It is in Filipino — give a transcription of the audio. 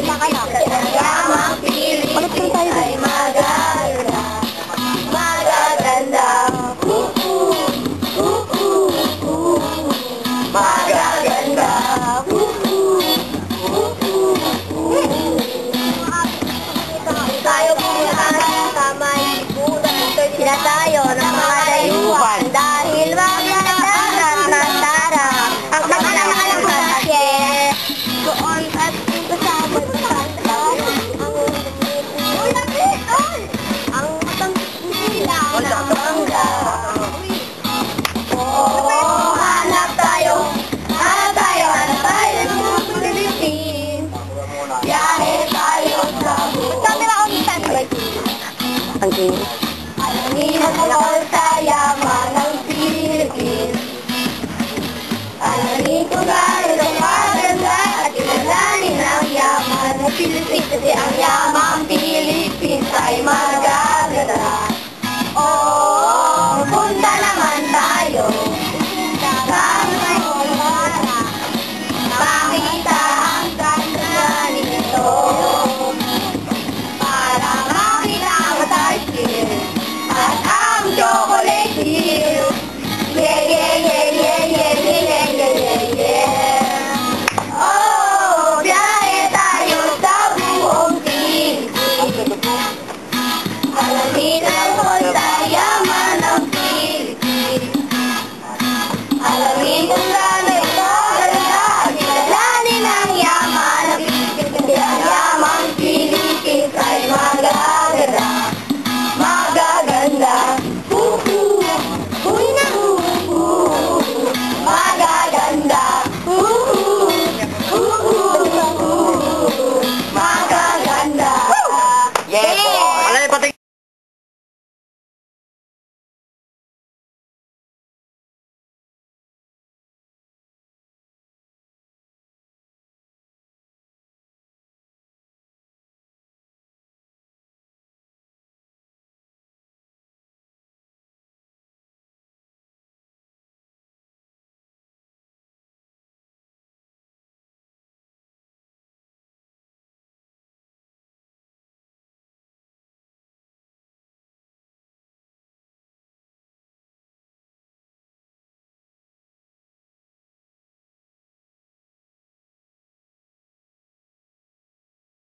Ang yamang Pilipinas ay magaganda. Magaganda. Magaganda. Tayo pumunta sa may lipunan. Sila tayo ng mga dayuhan. Dahil maganda ng tara. Ang kanilang kasasye. Doon at dito sa magkanta. Ang matang nila ng mangga. Hanap tayo ng mga Pilipin. Biyahe tayo sa Alangin mo sa yaman ng Pilipin. Alangin ko gano'n ang maganda at kilalanin ang yaman ng Pilipin. Kasi ang yamang Pilipin ay maganda.